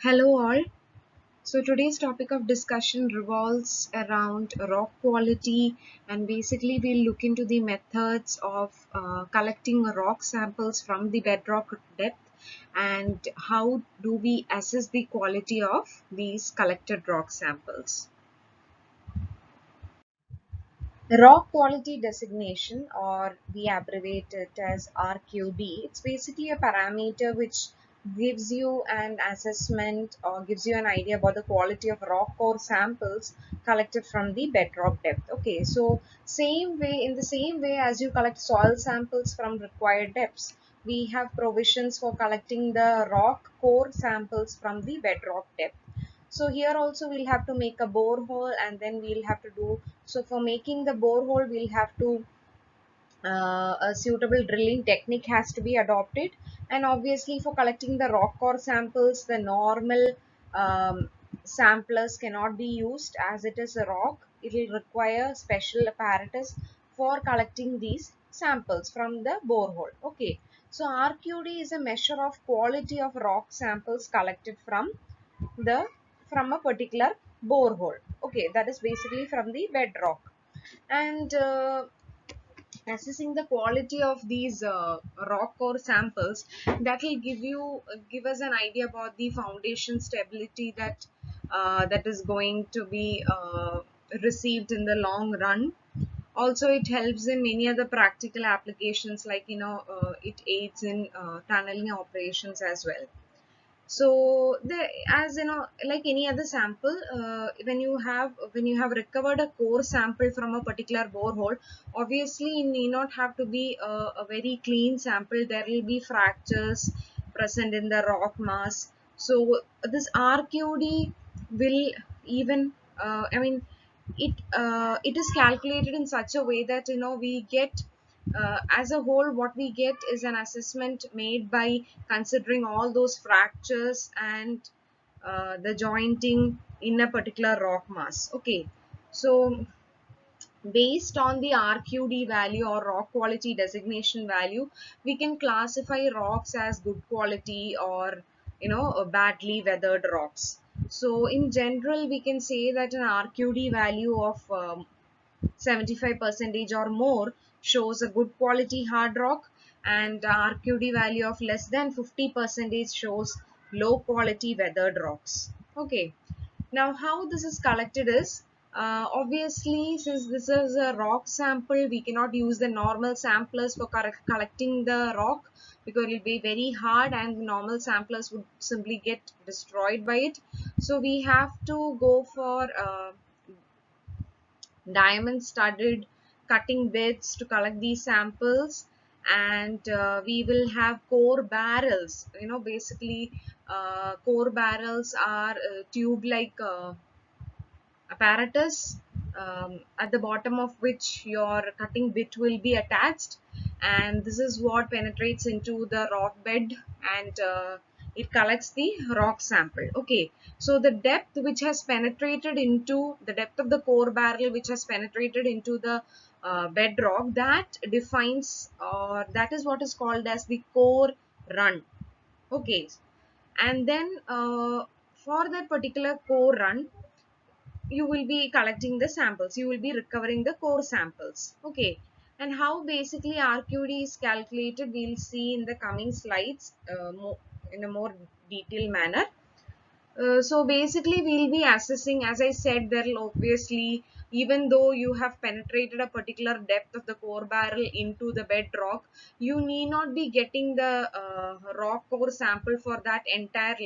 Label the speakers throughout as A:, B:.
A: Hello, all. So, today's topic of discussion revolves around rock quality, and basically, we'll look into the methods of collecting rock samples from the bedrock depth and how do we assess the quality of these collected rock samples. Rock quality designation, or we abbreviate it as RQD, it's basically a parameter which gives you an assessment or gives you an idea about the quality of rock core samples collected from the bedrock depth. Okay, so in the same way as you collect soil samples from required depths, we have provisions for collecting the rock core samples from the bedrock depth. So here also we'll have to make a borehole, and then we'll have to do, so for making the borehole we'll have to a suitable drilling technique has to be adopted, and obviously for collecting the rock core samples the normal samplers cannot be used as it is a rock. It will require special apparatus for collecting these samples from the borehole. Okay, so RQD is a measure of quality of rock samples collected the from a particular borehole. Okay, that is basically from the bedrock. And assessing the quality of these rock core samples, that will give us an idea about the foundation stability that is going to be received in the long run. Also, it helps in many other practical applications, like it aids in tunneling operations as well. So as you know, like any other sample, when you have recovered a core sample from a particular borehole, obviously it need not have to be a very clean sample. There will be fractures present in the rock mass. So this RQD will even I mean it is calculated in such a way that we get as a whole, what we get is an assessment made by considering all those fractures and the jointing in a particular rock mass. Okay, so based on the RQD value or rock quality designation value, we can classify rocks as good quality or badly weathered rocks. So in general, we can say that an RQD value of 75 percentage or more shows a good quality hard rock, and RQD value of less than 50 percentage shows low quality weathered rocks. Okay, now how this is collected is, obviously since this is a rock sample, we cannot use the normal samplers for collecting the rock, because it will be very hard and normal samplers would simply get destroyed by it. So we have to go for diamond studded cutting bits to collect these samples. And we will have core barrels. Basically core barrels are tube like apparatus, at the bottom of which your cutting bit will be attached, and this is what penetrates into the rock bed, and it collects the rock sample. Okay, so the depth of the core barrel which has penetrated into the bedrock, that defines, or that is what is called as the core run. Okay, and then for that particular core run, you will be collecting the samples, you will be recovering the core samples. Okay, and how basically RQD is calculated, we'll see in the coming slides in a more detailed manner. So basically we'll be assessing, as I said, there will obviously, even though you have penetrated a particular depth of the core barrel into the bedrock, you need not be getting the rock core sample for that entire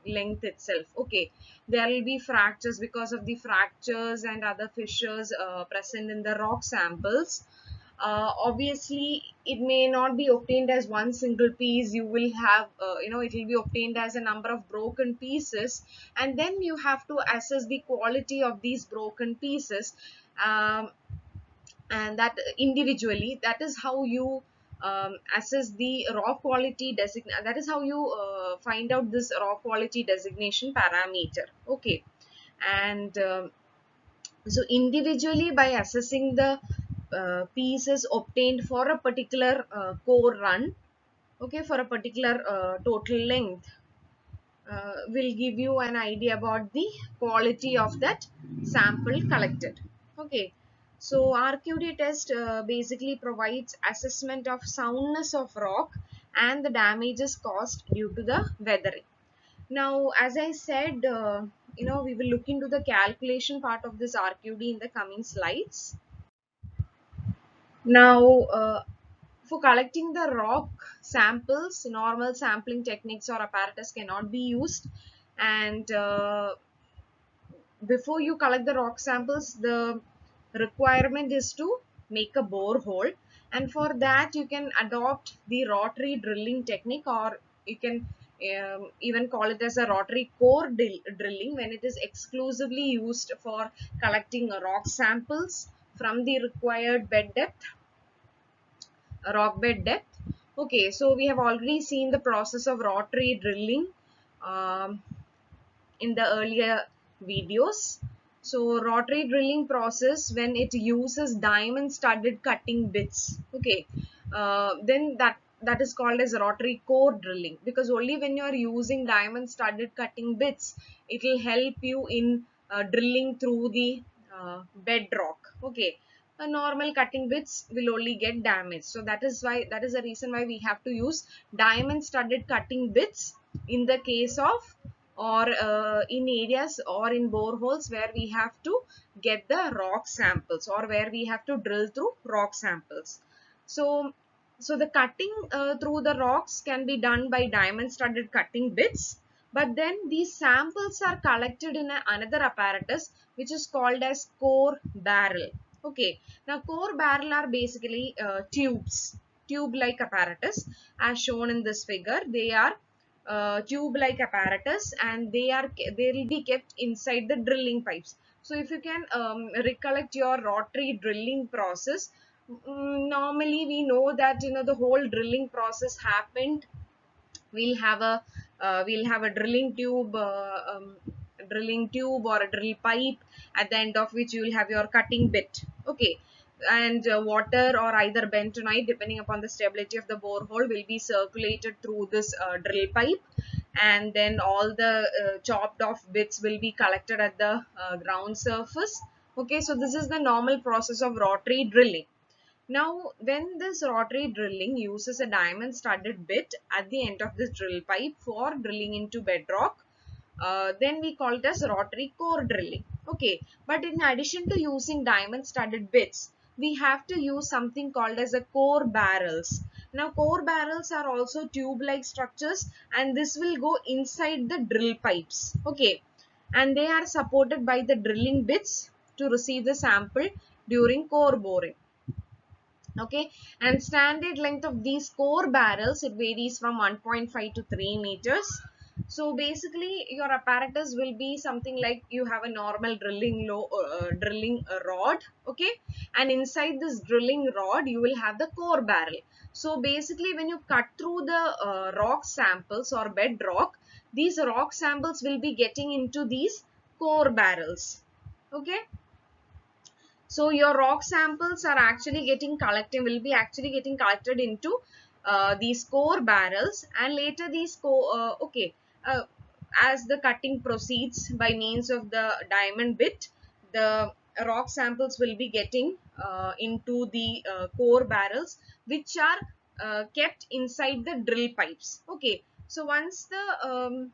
A: length itself. Okay, there will be fractures. Because of the fractures and other fissures present in the rock samples, obviously it may not be obtained as one single piece. You will have, it will be obtained as a number of broken pieces, and then you have to assess the quality of these broken pieces, um, and that individually, that is how you assess the raw quality designation. That is how you find out this raw quality designation parameter. Okay, and so individually, by assessing the pieces obtained for a particular core run, okay, for a particular total length, will give you an idea about the quality of that sample collected. Okay, so RQD test basically provides assessment of soundness of rock and the damages caused due to the weathering. Now, as I said, we will look into the calculation part of this RQD in the coming slides. Now, for collecting the rock samples, normal sampling techniques or apparatus cannot be used. And before you collect the rock samples, the requirement is to make a borehole. And for that, you can adopt the rotary drilling technique, or you can even call it as a rotary core drilling, when it is exclusively used for collecting rock samples from the required bed depth, rock bed depth. Okay, so we have already seen the process of rotary drilling um, in the earlier videos. So rotary drilling process, when it uses diamond studded cutting bits, okay, then that is called as rotary core drilling, because only when you are using diamond studded cutting bits, it will help you in drilling through the bedrock. Okay, normal cutting bits will only get damaged. So that is the reason why we have to use diamond studded cutting bits in the case of, or in areas or in boreholes where we have to get the rock samples, or where we have to drill through rock samples. So the cutting through the rocks can be done by diamond studded cutting bits, but then these samples are collected in another apparatus which is called as core barrel. Okay, now core barrel are basically tube like apparatus, as shown in this figure. They are tube like apparatus, and they will be kept inside the drilling pipes. So if you can recollect your rotary drilling process, normally we know that the whole drilling process happened. We'll have a drilling tube or a drill pipe, at the end of which you will have your cutting bit. Okay, and water or either bentonite, depending upon the stability of the borehole, will be circulated through this drill pipe, and then all the chopped off bits will be collected at the ground surface. Okay, so this is the normal process of rotary drilling. Now, when this rotary drilling uses a diamond studded bit at the end of this drill pipe for drilling into bedrock, then we call it as rotary core drilling. Okay, but in addition to using diamond studded bits, we have to use something called as a core barrels. Now, core barrels are also tube like structures, and this will go inside the drill pipes. Okay, and they are supported by the drilling bits to receive the sample during core boring. Okay, and standard length of these core barrels, it varies from 1.5 to 3 meters. So basically your apparatus will be something like, you have a normal drilling rod. Okay, and inside this drilling rod you will have the core barrel. So basically when you cut through the rock samples or bedrock, these rock samples will be getting into these core barrels. Okay, so your rock samples are actually will be actually getting collected into these core barrels, and later these uh, as the cutting proceeds by means of the diamond bit, the rock samples will be getting into the core barrels, which are kept inside the drill pipes. Okay, so once the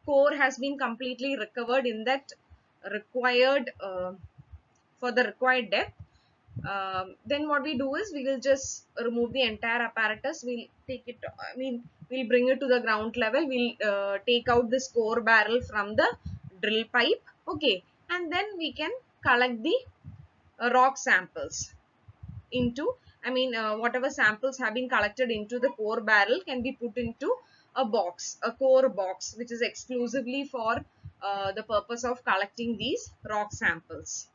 A: core has been completely recovered in that required for the required depth, then what we do is we will just remove the entire apparatus. We'll take it, we'll bring it to the ground level. We'll take out this core barrel from the drill pipe. Okay, and then we can collect the rock samples into, whatever samples have been collected into the core barrel can be put into a core box, which is exclusively for the purpose of collecting these rock samples.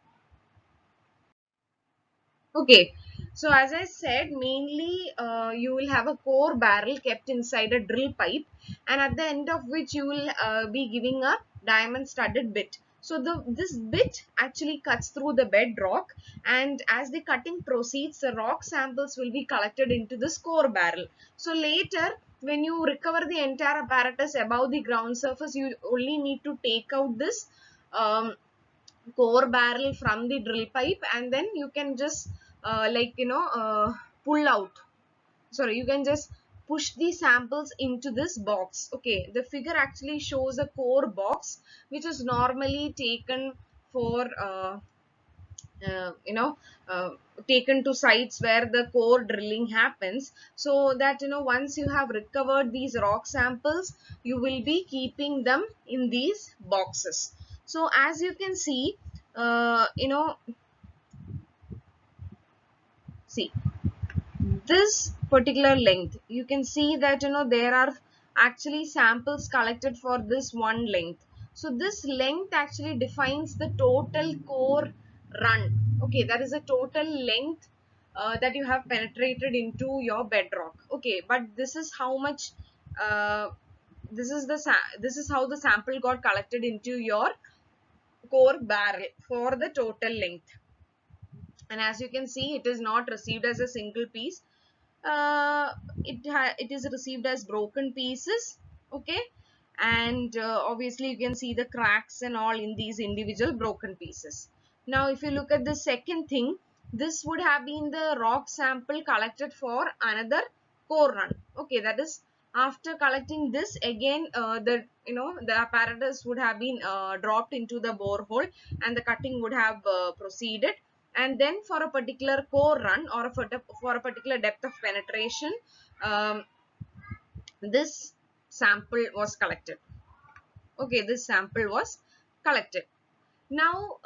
A: Okay, so as I said, mainly you will have a core barrel kept inside a drill pipe, and at the end of which you will be giving a diamond studded bit. So this bit actually cuts through the bedrock, and as the cutting proceeds, the rock samples will be collected into this core barrel. So later when you recover the entire apparatus above the ground surface, you only need to take out this core barrel from the drill pipe, and then you can just pull out, sorry, you can just push the samples into this box. Okay, the figure actually shows a core box which is normally taken for uh, you know uh, taken to sites where the core drilling happens, so that once you have recovered these rock samples, you will be keeping them in these boxes. So as you can see, uh, you know see this particular length, you can see that there are actually samples collected for this one length. So this length actually defines the total core run. Okay, that is a total length that you have penetrated into your bedrock. Okay, but this is how much uh, this is how the sample got collected into your core barrel for the total length. And as you can see, it is not received as a single piece. uh, it is received as broken pieces. Okay, and obviously you can see the cracks and all in these individual broken pieces. Now if you look at the second thing, this would have been the rock sample collected for another core run. Okay, that is after collecting this again, the apparatus would have been dropped into the borehole, and the cutting would have proceeded. And then for a particular core run, or for a particular depth of penetration, um, this sample was collected. Okay, this sample was collected. Now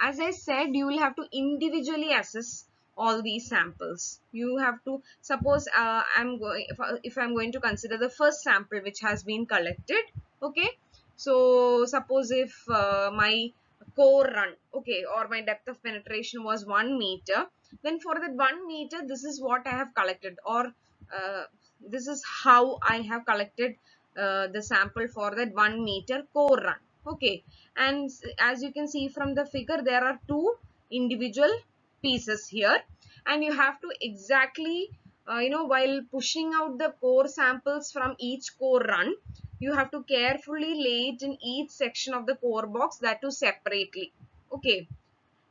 A: as I said, you will have to individually assess all these samples. You have to suppose I'm going if I'm going to consider the first sample which has been collected. Okay, so suppose if my core run, okay, or my depth of penetration was 1 meter, then for that 1 meter, this is what I have collected, or uh, this is how I have collected the sample for that 1 meter core run. Okay, and as you can see from the figure, there are two individual pieces here, and you have to exactly while pushing out the core samples from each core run, you have to carefully lay it in each section of the core box, that too separately. Okay,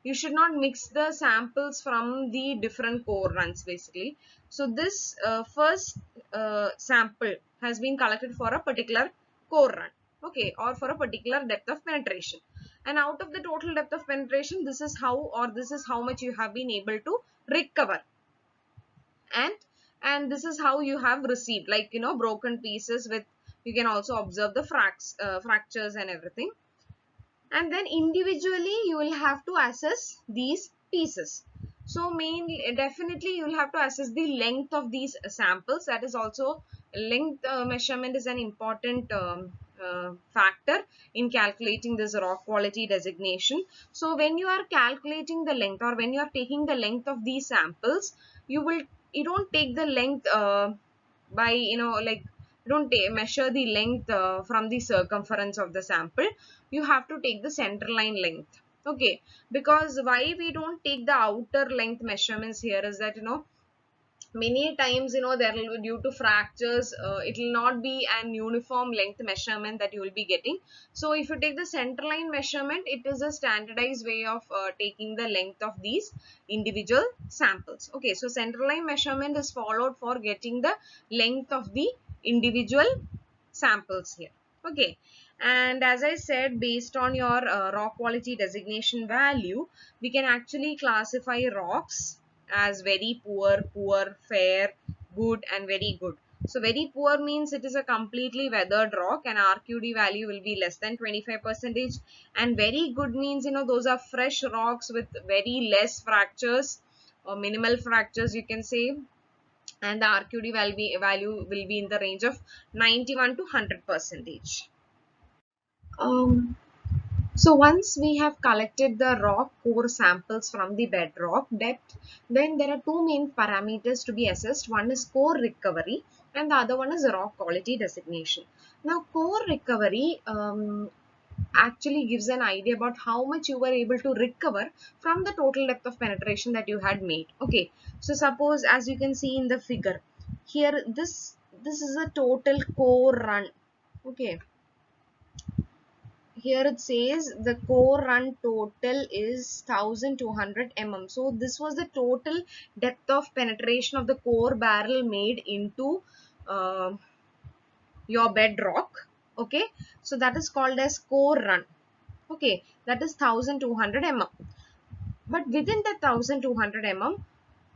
A: you should not mix the samples from the different core runs basically. So this first sample has been collected for a particular core run. Okay, or for a particular depth of penetration, and out of the total depth of penetration, this is how, or this is how much you have been able to recover. And this is how you have received, like broken pieces with, you can also observe the fractures and everything. And then individually you will have to assess these pieces. So mainly, definitely you will have to assess the length of these samples. That is also, length measurement is an important factor in calculating this rock quality designation. So when you are calculating the length, or when you are taking the length of these samples, you don't take the length by like, don't measure the length from the circumference of the sample. You have to take the center line length. Okay, because why we don't take the outer length measurements here is that many times there will, due to fractures, it will not be an uniform length measurement that you will be getting. So if you take the center line measurement, it is a standardized way of taking the length of these individual samples. Okay, so center line measurement is followed for getting the length of the individual samples here. Okay, and as I said, based on your rock quality designation value, we can actually classify rocks as very poor, poor, fair, good, and very good. So very poor means it is a completely weathered rock, and RQD value will be less than 25%. And very good means those are fresh rocks with very less fractures, or minimal fractures you can say, and the RQD value will be in the range of 91 to 100%. Um, so once we have collected the rock core samples from the bedrock depth, then there are two main parameters to be assessed. One is core recovery, and the other one is rock quality designation. Now core recovery actually gives an idea about how much you were able to recover from the total depth of penetration that you had made. Okay, so suppose, as you can see in the figure here, this is a total core run. Okay, here it says the core run total is 1200 mm. So this was the total depth of penetration of the core barrel made into uh, your bedrock. Okay, so that is called as core run. Okay, that is 1200 mm. But within the 1200 mm,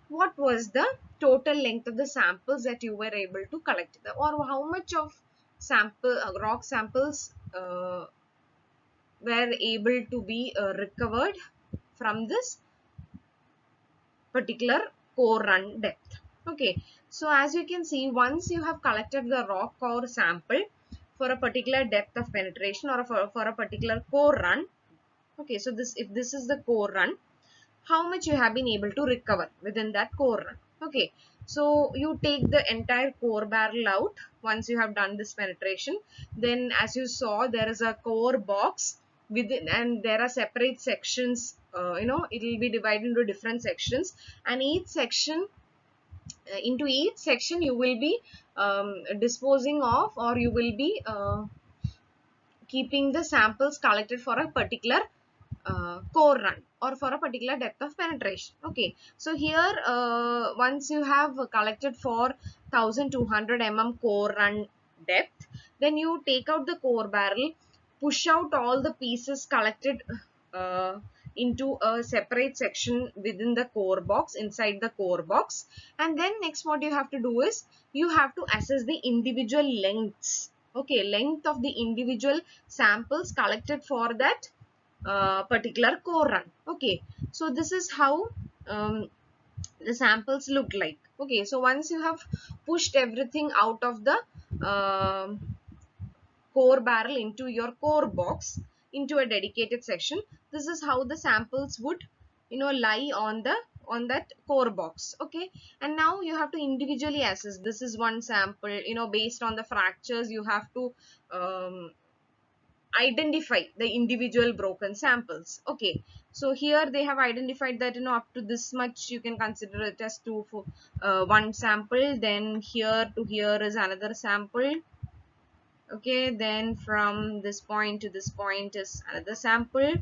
A: what was the total length of the samples that you were able to collect, or how much of sample rock samples were able to be recovered from this particular core run depth. Okay, so as you can see, once you have collected the rock core sample for a particular depth of penetration, or for a particular core run. Okay, so this, if this is the core run, how much you have been able to recover within that core run. Okay, so you take the entire core barrel out once you have done this penetration. Then as you saw, there is a core box within, and there are separate sections. It will be divided into different sections, and each section, into each section you will be disposing of, or you will be keeping the samples collected for a particular core run, or for a particular depth of penetration. Okay, so here once you have collected for 1200 mm core run depth, then you take out the core barrel, push out all the pieces collected uh, into a separate section within the core box, inside the core box. And then next, what you have to do is you have to assess the individual lengths. Okay, length of the individual samples collected for that particular core run. Okay, so this is how the samples look like. Okay, so once you have pushed everything out of the core barrel into your core box, into a dedicated section, this is how the samples would lie on the on that core box. Okay, and now you have to individually assess. This is one sample, based on the fractures you have to identify the individual broken samples. Okay, so here they have identified that up to this much you can consider it as one sample. Then here to here is another sample. Okay, then from this point to this point is another sample.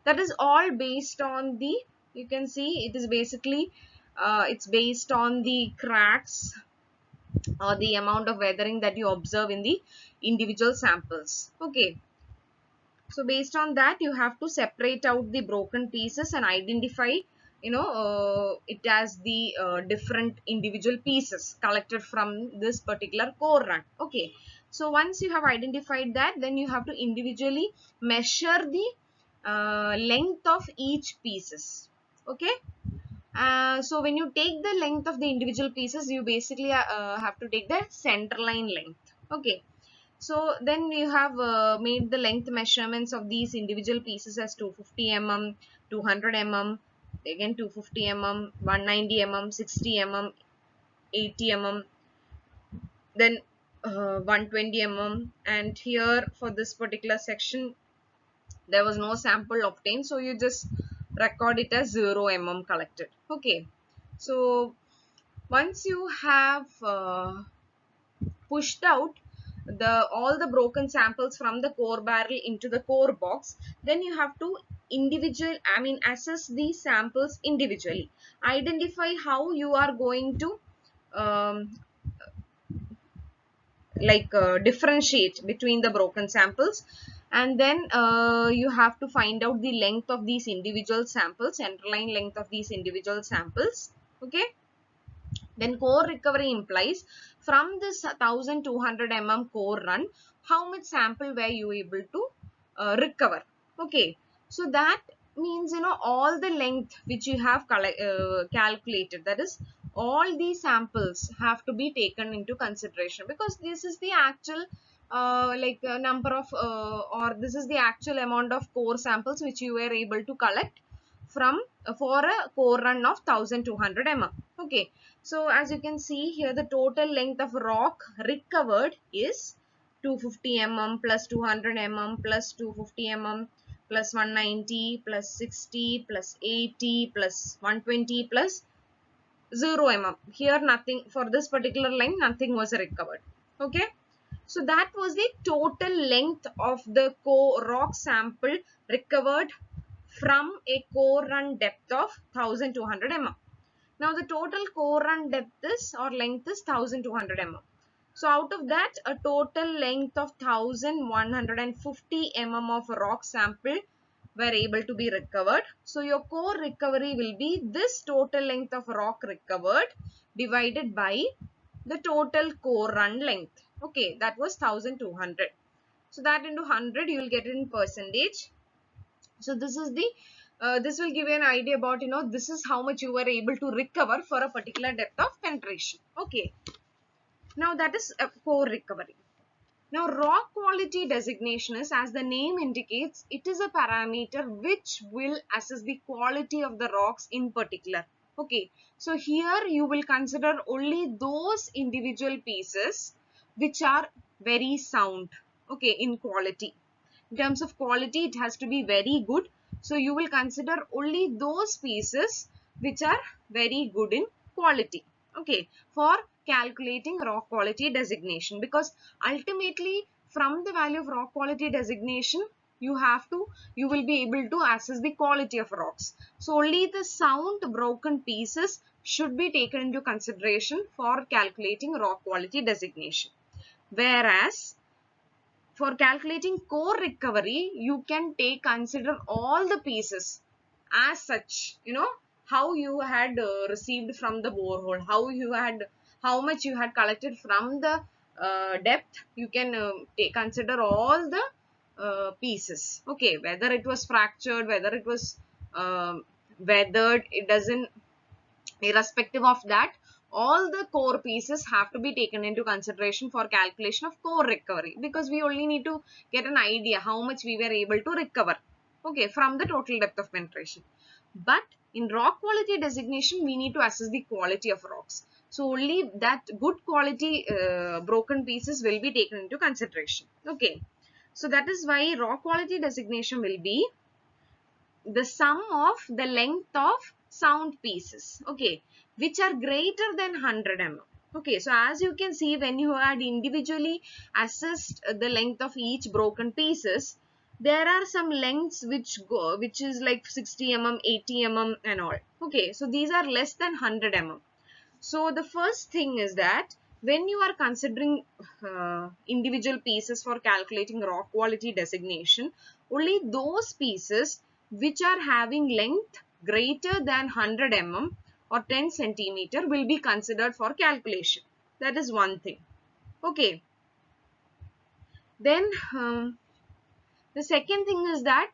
A: That is all based on the, you can see it is basically it's based on the cracks or the amount of weathering that you observe in the individual samples. Okay, so based on that, you have to separate out the broken pieces and identify it as the different individual pieces collected from this particular core run. Okay, so once you have identified that, then you have to individually measure the length of each pieces. Okay, so when you take the length of the individual pieces, you basically have to take the center line length. Okay, so then you have made the length measurements of these individual pieces as 250 mm, 200 mm, again 250 mm, 190 mm, 60 mm, 80 mm, then 120 mm. And here for this particular section, there was no sample obtained, so you just record it as 0 mm collected. Okay, so once you have pushed out all the broken samples from the core barrel into the core box, then you have to assess these samples individually, identify how you are going to um, differentiate between the broken samples. And then you have to find out the length of these individual samples, centerline length of these individual samples. Okay, then core recovery implies from this 1200 mm core run, how much sample were you able to recover. Okay, so that means all the length which you have calculated, that is all these samples have to be taken into consideration, because this is the actual number of or this is the actual amount of core samples which you were able to collect from for a core run of 1200 mm. Okay, so as you can see here, the total length of rock recovered is 250 mm plus 200 mm plus 250 mm plus 190 plus 60 plus 80 plus 120 plus 0 mm. Here nothing, for this particular line nothing was recovered. Okay. So that was the total length of the core rock sample recovered from a core run depth of 1200 mm. Now the total core run depth is or length is 1200 mm. So out of that, a total length of 1150 mm of rock sample were able to be recovered. So your core recovery will be this total length of rock recovered divided by the total core run length. Okay, that was 1200. So that into 100 you will get it in percentage. So this is the this will give you an idea about, this is how much you were able to recover for a particular depth of penetration. Okay. Now that is a core recovery. Now rock quality designation is, as the name indicates, it is a parameter which will assess the quality of the rocks in particular. Okay. So here you will consider only those individual pieces which are very sound. Okay, in quality. In terms of quality, it has to be very good. So you will consider only those pieces which are very good in quality. Okay, for calculating rock quality designation, because ultimately from the value of rock quality designation you will be able to assess the quality of rocks. So only the sound broken pieces should be taken into consideration for calculating rock quality designation. Whereas for calculating core recovery, you can consider all the pieces as such, how you had received from the borehole, how much you had collected from the depth. You can consider all the pieces. Okay, whether it was fractured, whether it was weathered, it doesn't, irrespective of that, all the core pieces have to be taken into consideration for calculation of core recovery, because we only need to get an idea how much we were able to recover, okay, from the total depth of penetration. But in rock quality designation, we need to assess the quality of rocks. So only that good quality broken pieces will be taken into consideration. Okay. So that is why rock quality designation will be the sum of the length of sound pieces, okay, which are greater than 100 mm. Okay, so as you can see, when you had individually assessed the length of each broken pieces, there are some lengths which is like 60 mm, 80 mm and all. Okay, so these are less than 100 mm. So the first thing is that when you are considering individual pieces for calculating rock quality designation, only those pieces which are having length greater than 100 mm or 10 centimeter will be considered for calculation. That is one thing. Okay. Then the second thing is that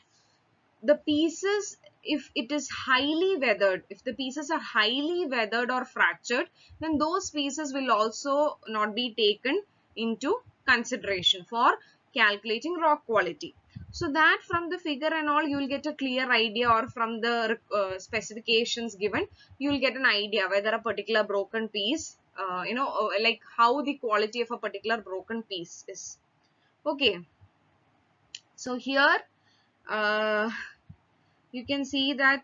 A: the pieces, if it is highly weathered, if the pieces are highly weathered or fractured, then those pieces will also not be taken into consideration for calculating rock quality. So that from the figure and all, you will get a clear idea, or from the specifications given, you will get an idea whether a particular broken piece, like how the quality of a particular broken piece is. Okay. So here, uh, you can see that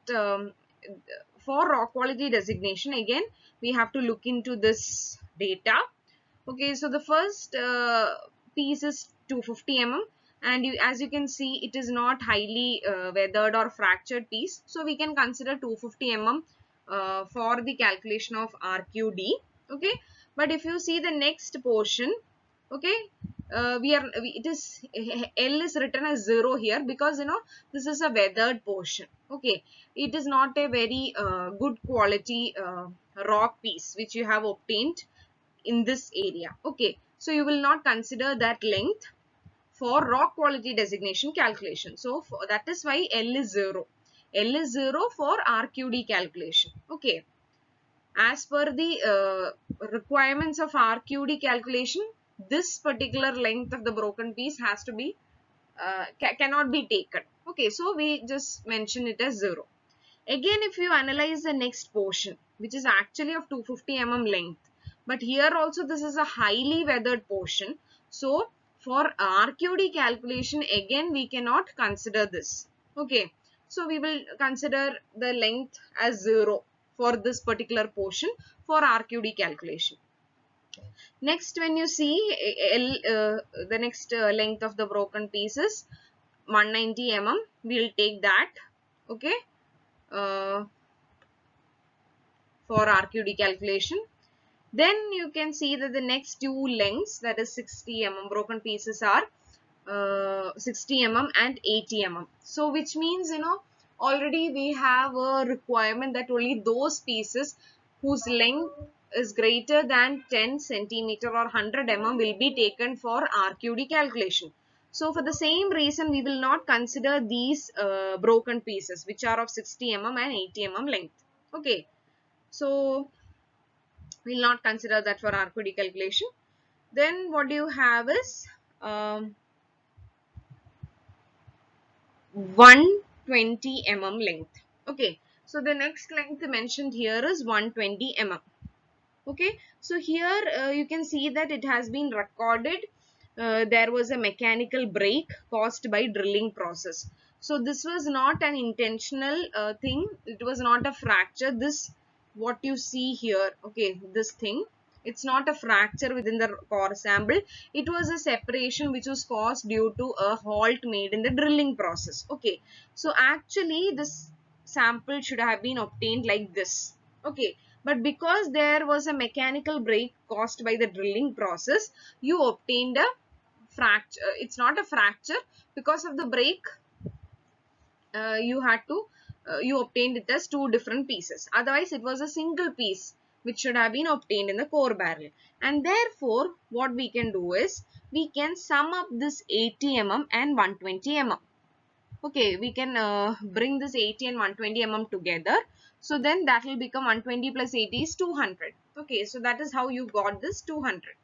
A: for rock quality designation, again we have to look into this data. Okay, so the first piece is 250 mm, and as you can see, it is not highly weathered or fractured piece, so we can consider 250 mm for the calculation of RQD. Okay, but if you see the next portion, okay, it is L is written as 0 here, because this is a weathered portion. Okay, it is not a very good quality rock piece which you have obtained in this area. Okay, so you will not consider that length for rock quality designation calculation. So that is why L is 0. L is 0 for RQD calculation. Okay, as per the requirements of RQD calculation, this particular length of the broken piece has to be cannot be taken. Okay, so we just mention it as 0. Again, if you analyze the next portion, which is actually of 250 mm length, but here also this is a highly weathered portion. So for RQD calculation, again we cannot consider this. Okay, so we will consider the length as 0. for this particular portion for RQD calculation. Next, when you see the next length of the broken piece is 190 mm, we will take that, okay, for RQD calculation. Then you can see that the next two lengths, that is 60 mm broken pieces, are 60 mm and 80 mm. So which means, already we have a requirement that only those pieces whose length is greater than 10 centimeter or 100 mm will be taken for RQD calculation. So for the same reason, we will not consider these broken pieces which are of 60 mm and 80 mm length. Okay, so we'll not consider that for RQD calculation. Then what do you have is 120 mm length. Okay, so the next length mentioned here is 120 mm. Okay, so here you can see that it has been recorded there was a mechanical break caused by drilling process. So this was not an intentional thing, it was not a fracture. This what you see here, okay, this thing, it's not a fracture within the core sample, it was a separation which was caused due to a halt made in the drilling process. Okay, so actually this sample should have been obtained like this. Okay, but because there was a mechanical break caused by the drilling process, you obtained a fracture. It's not a fracture because of the break. You obtained it as two different pieces. Otherwise, it was a single piece which should have been obtained in the core barrel. And therefore, what we can do is we can sum up this 80 mm and 120 mm. Okay, we can bring this 80 and 120 mm together. So then that will become 120 plus 80 is 200. Okay, so that is how you got this 200.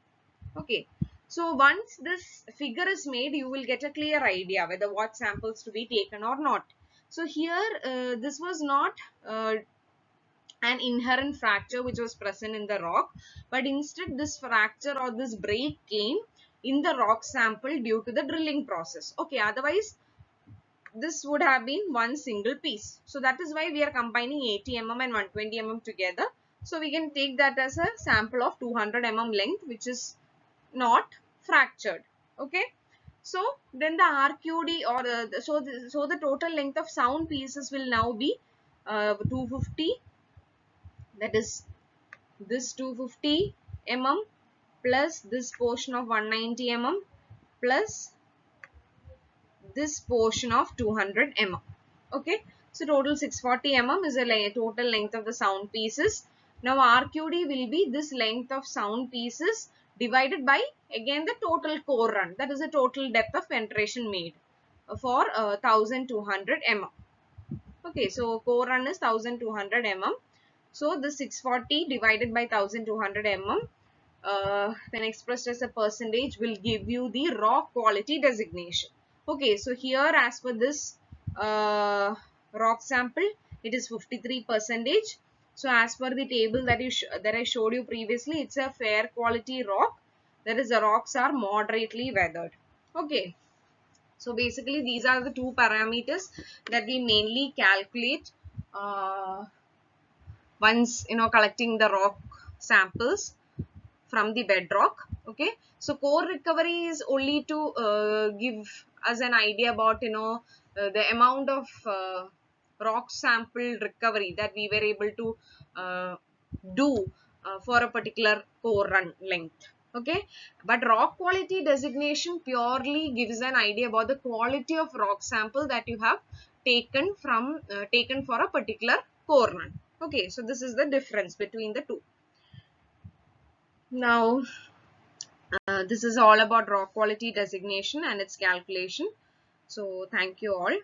A: Okay, so once this figure is made, you will get a clear idea whether what samples to be taken or not. So here this was not an inherent fracture which was present in the rock, but instead this fracture or this break came in the rock sample due to the drilling process. Okay, otherwise this would have been one single piece. So that is why we are combining 80 mm and 120 mm together. So we can take that as a sample of 200 mm length which is not fractured. Okay. So then the RQD or so the total length of sound pieces will now be 250. That is this 250 mm plus this portion of 190 mm plus this portion of 200 mm. Okay, so total 640 mm is the total length of the sound pieces. Now RQD will be this length of sound pieces divided by again the total core run, that is the total depth of penetration made for 1200 mm. Okay, so core run is 1200 mm. So the 640 divided by 1200 mm when expressed as a percentage will give you the rock quality designation. Okay, so here as per this rock sample, it is 53%. So as per the table that I showed you previously, it's a fair quality rock. That is, the rocks are moderately weathered. Okay. So basically these are the two parameters that we mainly calculate once collecting the rock samples from the bedrock. Okay, so core recovery is only to give us an idea about the amount of rock sample recovery that we were able to do for a particular core run length. Okay, but rock quality designation purely gives an idea about the quality of rock sample that you have taken for a particular core run. Okay, so this is the difference between the two. Now this is all about rock quality designation and its calculation. So thank you all.